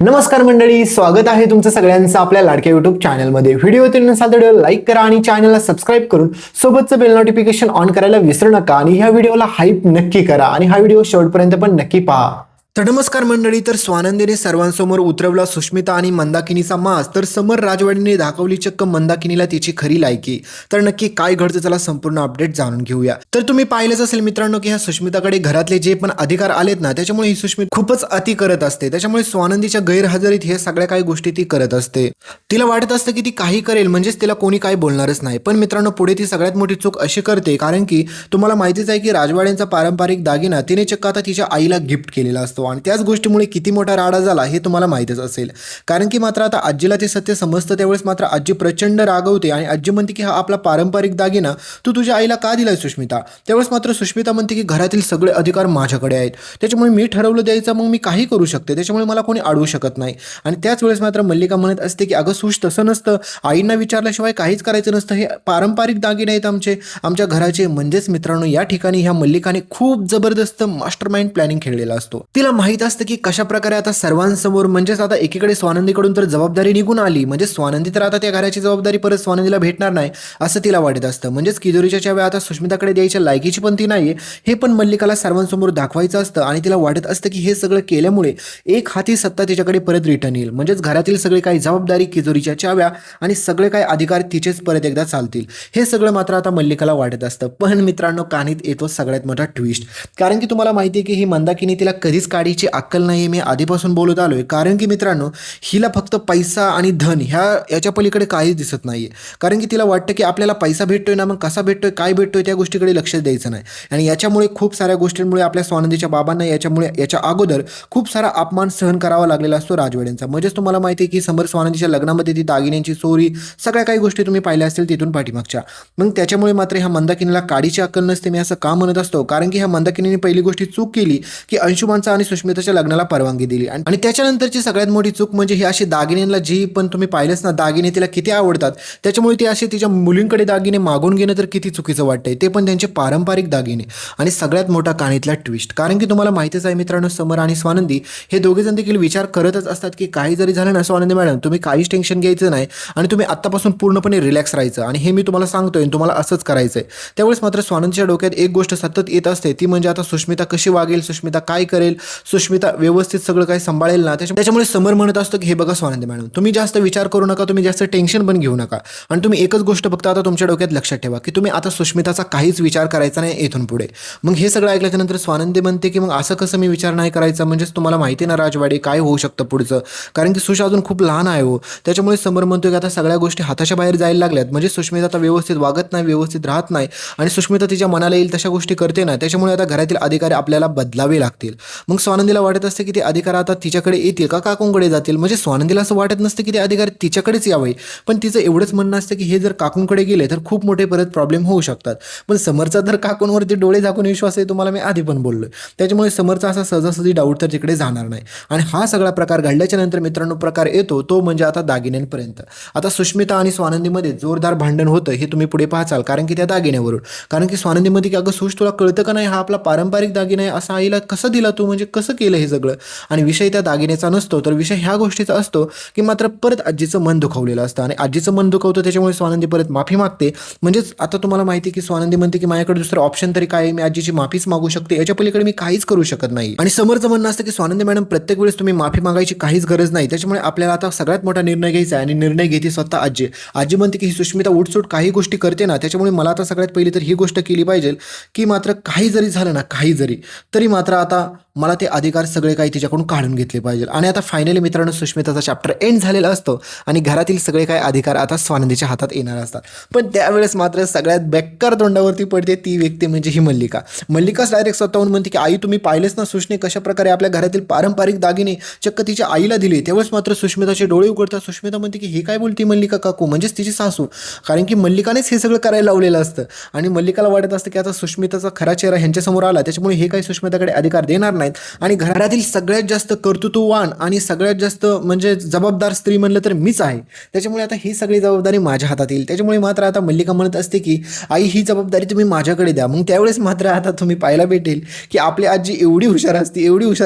नमस्कार मंडळी, स्वागत आहे तुमचं सगळ्यांचं आपल्या लाडक्या युट्यूब चॅनलमध्ये. व्हिडिओ नसाल तर व्हिडिओ लाईक करा आणि चॅनलला सबस्क्राईब करून सोबतचं बेल नोटिफिकेशन ऑन करायला विसरू नका आणि ह्या व्हिडिओला हाईप नक्की करा आणि हा व्हिडिओ शेवटपर्यंत पण नक्की पहा. तर नमस्कार मंडळी, तर स्वानंदीने सर्वांसमोर उतरवला सुष्मिता आणि मंदाकिनीचा मास. तर समर राजवाडीने दाखवली चक्क मंदाकिनीला तिची खरी लायकी. तर नक्की काय घडतं चला संपूर्ण अपडेट जाणून घेऊया. तर तुम्ही पाहिलंच असेल मित्रांनो की ह्या सुष्मिताकडे घरातले जे पण अधिकार आलेत ना, त्याच्यामुळे ही सुष्मिता खूपच अति करत असते. त्याच्यामुळे स्वानंदीच्या गैरहजेरीत हे सगळ्या काही गोष्टी ती करत असते. तिला वाटत असतं की ती काही करेल म्हणजेच तिला कोणी काही बोलणारच नाही. पण मित्रांनो, पुढे ती सगळ्यात मोठी चूक अशी करते, कारण की तुम्हाला माहितीच आहे की राजवाड्यांचा पारंपरिक दागिना तिने चक्क आता तिच्या आईला गिफ्ट केलेला असतो आणि त्याच गोष्टीमुळे किती मोठा राडा झाला हे तुम्हाला माहितच असेल. कारण की मात्र आता आजीला ते सत्य समजतं. त्यावेळेस मात्र आजी प्रचंड रागवते आणि आजी म्हणते की हा आपला पारंपरिक दागिना तू तुझ्या आईला का दिलाय सुष्मिता. त्यावेळेस मात्र सुष्मिता म्हणते की घरातील सगळे अधिकार माझ्याकडे आहेत, त्याच्यामुळे मी ठरवलं द्यायचं, मग मी काही करू शकते, त्याच्यामुळे मला कोणी अडवू शकत नाही. आणि त्याच वेळेस मात्र मल्लिका म्हणत असते की अगं सुश, तसं नसतं, आईंना विचारल्याशिवाय काहीच करायचं नसतं, हे पारंपरिक दागिने आहेत आमच्या घराचे. म्हणजेच मित्रांनो, या ठिकाणी ह्या मल्लिकाने खूप जबरदस्त मास्टर माइंड प्लॅनिंग खेळलेला असतो. तिला माहित असतं की कशा प्रकारे आता सर्वांसमोर, म्हणजेच आता एकीकडे स्वानंदीकडून तर जबाबदारी निघून आली, म्हणजे स्वानंदी तर आता त्या घराची जबाबदारी परत स्वानंदीला भेटणार नाही असं तिला वाटत असतं. म्हणजेच किजोरीच्या चाव्या आता सुष्मिताकडे द्यायच्या लायकीची पण ती नाहीये, हे पण मल्लिकाला सर्वांसमोर दाखवायचं असतं. आणि तिला वाटत असतं की हे सगळं केल्यामुळे एक हाती सत्ता तिच्याकडे परत रिटर्न येईल, म्हणजेच घरातील सगळे काही जबाबदारी, किजोरीच्या चाव्या आणि सगळे काही अधिकार तिचेच परत एकदा चालतील. हे सगळं मात्र आता मल्लिकाला वाटत असतं. पण मित्रांनो, कहाणीत येतो सगळ्यात मोठा ट्विस्ट. कारण की तुम्हाला माहिती आहे की ही मंदाकिनी, तिला कधीच काडीची अक्कल नाही, मी आधीपासून बोलत आलोय. कारण की मित्रांनो, हिला फक्त पैसा आणि धन याच्या पलीकडे काहीच दिसत नाहीये. कारण की तिला वाटतं की आपल्याला पैसा भेटतोय ना, मग कसा भेटतोय, काय भेटतोय, त्या गोष्टीकडे लक्ष द्यायचं नाही. आणि याच्यामुळे खूप साऱ्या गोष्टींमुळे आपल्या स्वानंदीच्या बाबांना याच्या अगोदर खूप सारा अपमान सहन करावा लागलेला असतो राजवाड्यांचा. म्हणजेच तुम्हाला माहिती आहे की समर स्वानंदीच्या लग्नामध्ये ती दागिन्यांची चोरी, सगळ्या काही गोष्टी तुम्ही पाहिल्या असतील तिथून पाठीमागच्या. मग त्याच्यामुळे मात्र ह्या मंदाकिनीला काडीची अक्कल नसते. मी असं का म्हणत असतो, कारण की ह्या मंदाकिनीने पहिली गोष्टी चूक केली की अंशुमानचा आणि सुष्मिताच्या लग्नाला परवानगी दिली. आणि त्याच्यानंतरची सगळ्यात मोठी चूक म्हणजे ही अशी दागिन्यांना, जी पण तुम्ही पाहिलंच ना, दागिने तिला किती आवडतात, त्याच्यामुळे ती अशी तिच्या मुलींकडे दागिने मागून घेणं तर किती चुकीचं वाटतंय, ते पण त्यांचे पारंपरिक दागिने. आणि सगळ्यात मोठा कहाणीतला ट्विस्ट, कारण की तुम्हाला माहितीच आहे मित्रांनो, समर आणि स्वानंदी हे दोघेजण देखील विचार करतच असतात की काही जरी झालं ना स्वानंदी मॅडम, तुम्ही काहीच टेन्शन घ्यायचं नाही आणि तुम्ही आत्तापासून पूर्णपणे रिलॅक्स राहायचं आणि हे मी तुम्हाला सांगतोय, तुम्हाला असंच करायचंय. त्यावेळेस मात्र स्वानंदीच्या डोक्यात एक गोष्ट सतत येत असते, ती म्हणजे आता सुष्मिता कशी वागेल, सुष्मिता काय करेल, सुष्मिता व्यवस्थित सगळं काही सांभाळेल ना. त्याच्यामुळे समर म्हणत असतो की हे बघा स्वानंदी मॅडम, तुम्ही जास्त विचार करू नका, तुम्ही जास्त टेन्शन पण घेऊ नका आणि तुम्ही एकच गोष्ट फक्त आता तुमच्या डोक्यात लक्षात ठेवा की तुम्ही आता सुष्मिताचा काहीच विचार करायचा नाही इथून पुढे. मग हे सगळं ऐकल्याच्यानंतर स्वानंदी म्हणते की मग असं कसं मी विचार नाही करायचा, म्हणजेच तुम्हाला माहिती ना राजवाडी काय होऊ शकतं पुढचं, कारण की सुश अजून खूप लहान आहे हो. त्याच्यामुळे समर म्हणतो की आता सगळ्या गोष्टी हाताच्या बाहेर जायला लागल्यात, म्हणजे सुष्मिता आता व्यवस्थित वागत नाही, व्यवस्थित राहत नाही आणि सुष्मिता तिच्या मनाला येईल तशा गोष्टी करते ना, त्याच्यामुळे आता घरातील अधिकारी आपल्याला बदलावे लागतील. मग स्वानंदीला वाटत असते की ते अधिकार आता तिच्याकडे येतील का काकूंकडे जातील. म्हणजे स्वानंदीला असं वाटत नसतं की ते अधिकार तिच्याकडेच यावे, पण तिचं एवढंच म्हणणं असतं की हे जर काकूंकडे गेले तर खूप मोठे परत प्रॉब्लेम होऊ शकतात. पण समरचा तर काकूंवरती डोळे झाकून विश्वास आहे, तुम्हाला मी आधी पण बोललोय. त्याच्यामुळे समरचा असा सहजासहजी डाऊट तर तिकडे जाणार नाही. आणि हा सगळा प्रकार घडल्याच्या नंतर मित्रांनो प्रकार येतो तो म्हणजे आता दागिन्यांपर्यंत. आता सुष्मिता आणि स्वानंदीमध्ये जोरदार भांडण होतं, हे तुम्ही पुढे पाहाल, कारण की त्या दागिन्यावरून. कारण की स्वानंदीमध्ये की अगं सुश, तुला कळतं का नाही, हा आपला पारंपरिक दागिना आहे, असा आईला कसं दिला तू, म्हणजे कसं केलं हे सगळं. आणि विषय त्या दागिन्याचा नसतो, तर विषय ह्या गोष्टीचा असतो की मात्र परत आजीचं मन दुखावलेलं असतं आणि आजीचं मन दुखवतं, त्याच्यामुळे स्वानंदी परत माफी मागते. म्हणजेच आता तुम्हाला माहिती की स्वानंदी म्हणते की माझ्याकडे दुसरं ऑप्शन तरी काय आहे, मी आजीची माफीच मागू शकते, याच्या पलीकडे मी काहीच करू शकत नाही. आणि समोरचं म्हणणं असतं की स्वानंदी मॅडम, प्रत्येक वेळेस तुम्ही माफी मागायची काहीच गरज नाही, त्याच्यामुळे आपल्याला आता सगळ्यात मोठा निर्णय घ्यायचा आहे आणि निर्णय घेते स्वतः आजी. आजी म्हणते की ही सुष्मिता उठसूट काही गोष्टी करते ना, त्याच्यामुळे मला आता सगळ्यात पहिली तर ही गोष्ट केली पाहिजे की मात्र काही जरी झालं ना, काही जरी तरी मात्र आता मला ते अधिकार सगळे काही तिच्याकडून काढून घेतले पाहिजे. आणि आता फायनली मित्रांनो सुष्मिताचा चॅप्टर एंड झालेला असतो आणि घरातील सगळे काही अधिकार आता स्वानंदीच्या हातात येणार असतात. पण त्यावेळेस मात्र सगळ्यात बेकार तोंडावरती पडते ती व्यक्ती म्हणजे ही मल्लिकाच डायरेक्ट स्वतःहून म्हणते की आई, तुम्ही पाहिलेच ना सुशने कशा प्रकारे आपल्या घरातील पारंपरिक दागिने चक्क तिच्या आईला दिले. त्यावेळेस मात्र सुष्मिताचे डोळे उघडतात. सुष्मिता म्हणते की हे काय बोलते मल्लिका काकू, म्हणजेच तिची सासू, कारण की मल्लिकानेच हे सगळं करायला लावलेलं असतं. आणि मल्लिकाला वाटत असतं की आता सुष्मिताचा खरा चेहरा ह्यांच्यासमोर आला, त्याच्यामुळे हे काही सुष्मिताकडे अधिकार देणार नाही आहेत आणि घरातील सगळ्यात जास्त कर्तृत्ववान आणि सगळ्यात जास्त म्हणजे जबाबदार स्त्री म्हणलं तर मीच आहे. त्याच्यामुळे आता ही सगळी जबाबदारी माझ्या हातात येईल. त्याच्यामुळे मात्र आता मल्लिका म्हणत असते की आई ही जबाबदारी तुम्ही माझ्याकडे द्या. मग त्यावेळेस मात्र आता तुम्ही पाहायला भेटेल की आपली आजी एवढी हुशार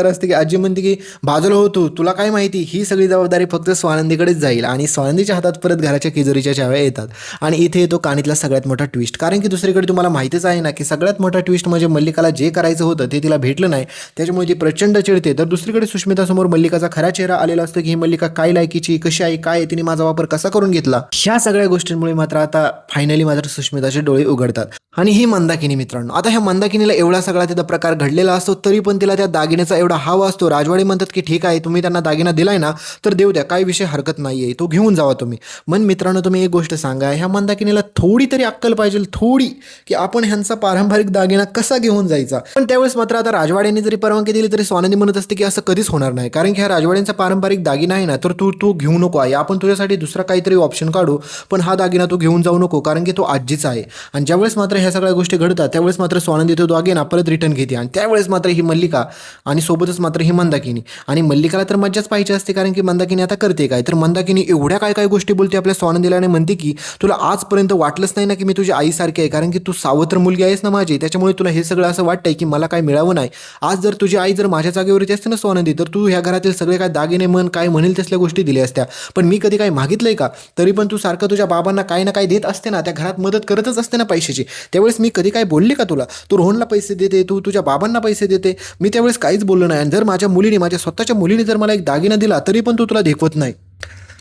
असते की आजी म्हणते की बाजूला होतो, तुला काय माहिती, ही सगळी जबाबदारी फक्त स्वानंदीकडेच जाईल आणि स्वानंदीच्या हातात परत घराच्या तिजोरीच्या चाव्या येतात. आणि इथे येतो कहाणीतला सगळ्यात मोठा ट्विस्ट. कारण की दुसरीकडे तुम्हाला माहितीच आहे ना की सगळ्यात मोठा ट्विस्ट म्हणजे मल्लिकाला जे करायचं होतं ते तिला भेटलं नाही, त्याच्यामुळे ती प्रचंड चिडते. तर दुसरीकडे सुष्मितासमोर मल्लिकाचा खरा चेहरा आलेला असतो की ही मल्लिका काय लायकीची, कशी आहे, काय तिने माझा वापर कसा करून घेतला. ह्या सगळ्या गोष्टींमुळे मात्र आता फायनली मात्र सुष्मिताचे डोळे उघडतात. आणि ही मंदाकिनी मित्रांनो, आता ह्या मंदाकिनीला एवढा सगळा तिथं प्रकार घडलेला असतो तरी पण तिला त्या दागिन्याचा एवढा हाव असतो. राजवाडे म्हणतात की ठीक आहे, तुम्ही त्यांना दागिना दिलाय ना तर देऊ द्या, काही विषय हरकत नाहीये, तो घेऊन जावा तुम्ही. मन मित्रांनो, तुम्ही एक गोष्ट सांगा, ह्या मंदाकिनीला थोडी तरी अक्कल पाहिजे, थोडी, की आपण ह्यांचा पारंपरिक दागिना कसा घेऊन जायचा. पण त्यावेळेस मात्र आता राजवाड्यांनी जरी परवानगी दिली तरी स्वानंदी म्हणत असते की असं कधीच होणार नाही, कारण की ह्या राजवाड्यांचा पारंपरिक दागिना आहे ना, तर तू घेऊ नको आहे, आपण तुझ्यासाठी दुसरा काहीतरी ऑप्शन काढू, पण हा दागिना तू घेऊन जाऊ नको, कारण की तो आजीचा आहे. आणि ज्यावेळेस मात्र ह्या सगळ्या गोष्टी घडतात त्यावेळेस मात्र स्वानंदी तो दागिना परत रिटर्न घेते आणि त्यावेळेस मात्र ही मल्लिका आणि सोबतच मात्र ही मंदाकिनी. आणि मल्लिकाला तर मज्जाच पाहिजे असते, कारण की मंदाकिनी आता करते काय, तर मंदाकिनी एवढ्या काय गोष्टी बोलते आपल्या स्वानंदीला आणि म्हणते की तुला आजपर्यंत वाटलंच नाही ना की मी तुझी आईसारखी आहे, कारण की तू सावत्र मुलगी आहेस ना माझी, त्याच्यामुळे तुला हे सगळं असं वाटतंय की मला काय मिळावं नाही. आज जर तुझी आई जर माझ्या जागेवरती असते ना स्वानंदी, तर तू ह्या घरातील सगळे काय दागिने मन काय म्हणेल तसल्या गोष्टी दिल्या असत्या. पण मी कधी काय मागितलंय का? तरी पण तू सारखं तुझ्या बाबांना काही ना काही देत असते ना, त्या घरात मदत करतच असते ना पैशाची. त्यावेळेस मी कधी काय बोलले का तुला? तू रोहनला पैसे देते, तू तुझ्या बाबांना पैसे देते, मी त्यावेळेस काहीच बोललो नाही. आणि जर माझ्या स्वतःच्या मुलीने जर मला एक दागिना दिला तरी पण तू तुला देखवत नाही.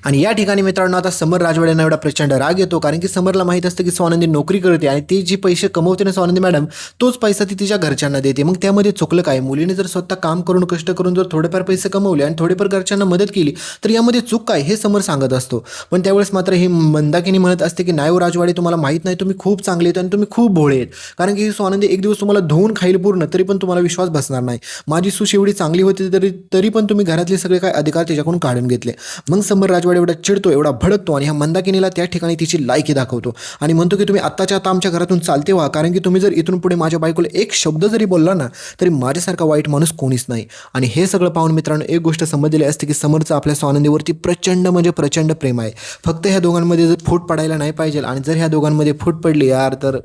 आणि या ठिकाणी मित्रांनो आता समर राजवाड्यांना एवढा प्रचंड राग येतो, कारण की समरला माहीत असतं की स्वानंदी नोकरी करते आणि ती जी पैसे कमवते ना स्वानंदी मॅडम, तोच पैसा ती तिच्या घरच्यांना देते. मग त्यामध्ये चुकलं काय? मुलीने जर स्वतः काम करून कष्ट करून जर थोडेफार पैसे कमवले आणि थोडेफार घरच्यांना मदत केली तर यामध्ये चूक काय हे समर सांगत असतो. पण त्यावेळेस मात्र ही मंदाकिनी म्हणत असते की नाही राजवाडी, तुम्हाला माहीत नाही, तुम्ही खूप चांगले आहेत आणि तुम्ही खूप भोळे आहेत, कारण की ही स्वानंदी एक दिवस तुम्हाला धुवून खाईल पूर्ण, तरी पण तुम्हाला विश्वास बसणार नाही. माझी सूश एवढी चांगली होती तरी पण तुम्ही घरातले सगळे काय अधिकार त्याच्याकडून काढून घेतले. मग समर राजवाडी एवढा चिडतो, एवढा भडकतो आणि ह्या मंदाकिनीला त्या ठिकाणी तिची लायकी दाखवतो आणि म्हणतो की तुम्ही आत्ताच्या आता आमच्या घरातून चालते व्हा, कारण की तुम्ही जर इथून पुढे माझ्या बायकोला एक शब्द जरी बोलला ना तरी माझ्यासारखा वाईट माणूस कोणीच नाही. आणि हे सगळं पाहून मित्रांनो एक गोष्ट समजलेली असते की समरचं आपल्या स्वानंदीवरती प्रचंड म्हणजे प्रचंड प्रेम आहे. फक्त ह्या दोघांमध्ये जर फूट पडायला नाही पाहिजे, आणि जर ह्या दोघांमध्ये फूट पडली यार तर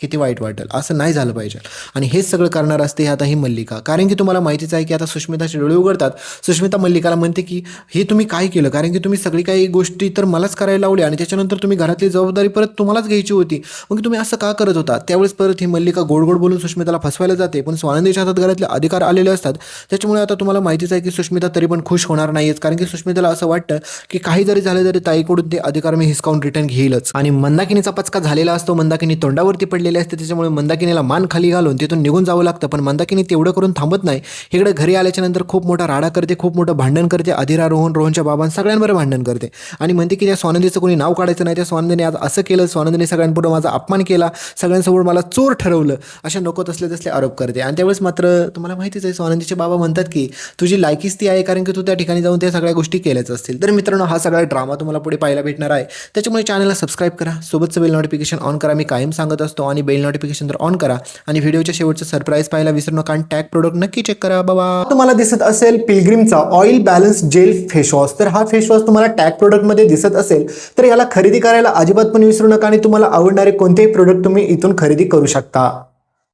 किती वाईट वाटेल, असं नाही झालं पाहिजे. आणि हेच सगळं करणार असते आता ही मल्लिका, कारण की तुम्हाला माहितीच आहे की आता सुष्मिताचे डोळे उघडतात. सुष्मिता मल्लिकाला म्हणते की हे तुम्ही काय केलं, कारण की तुम्ही सगळी काही गोष्टी तर मलाच करायला लावली आणि त्याच्यानंतर तुम्ही घरातली जबाबदारी परत तुम्हालाच घ्यायची होती, मग तुम्ही असं का करत होता. त्यावेळेस परत ही मल्लिका गोड गोड बोलून सुष्मिताला फसवायला जाते, पण स्वानंदीच्या हातात घरातले अधिकार आलेले असतात. त्याच्यामुळे आता तुम्हाला माहितीच आहे की सुष्मिता तरी पण खुश होणार नाहीच, कारण की सुष्मिताला असं वाटतं की काही जरी झालं तरी ताईकडून ते अधिकार मी हिसकावून रिटर्न घेईलच. आणि मंदाकिनीचा पचका झालेला असतो, मंदाकिनी तोंडावरती पडलेली असते, त्याच्यामुळे मंदाकिनीला मान खाली घालून तिथून निघून जावं लागतं. पण मंदाकिनी तेवढं करून थांबत नाही, इकडे घरी आल्याच्या नंतर खूप मोठा राडा करते, खूप मोठं भांडण करते, अधिरा रोहनच्या बाबां सगळ्यांबरोबर भांडण करते आणि म्हणते की त्या स्वानंदीचं कोणी नाव काढायचं नाही, त्या स्वानंदीने आज असं केलं, स्वानंदीने सगळ्यांपुढे माझा अपमान केला, सगळ्यांसमोर मला चोर ठरवलं, अशा नको तसले आरोप करते. आणि त्यावेळेस मात्र तुम्हाला माहितीच आहे स्वानंदीचे बाबा म्हणतात की तुझी लायकीच ती आहे, कारण की तू त्या ठिकाणी जाऊन त्या सगळ्या गोष्टी केल्याच असतील. तर मित्रांनो हा सगळा ड्रामा तुम्हाला पुढे पाहायला भेटणार आहे, त्याच्यामुळे चॅनलला सबस्क्राईब करा, सोबतचं बेल नोटिफिकेशन ऑन करा, मी कायम सांगत असतो. आणि बेल नोटिफिकेशन तर ऑन करा आणि व्हिडिओच्या शेवटचं सरप्राईज पाहायला विसरू नका आणि टॅग प्रोडक्ट नक्की चेक करा. बाबा तुम्हाला दिसत असेल पिलग्रिमचा oil balance gel face wash, तर हा फेस वॉश तुम्हाला टॅग प्रोडक्ट मध्ये दिसत असेल तर याला खरेदी करायला अजिबात पण विसरू नका आणि तुम्हाला आवडणारे कोणतेही प्रोडक्ट तुम्ही इथून खरेदी करू शकता.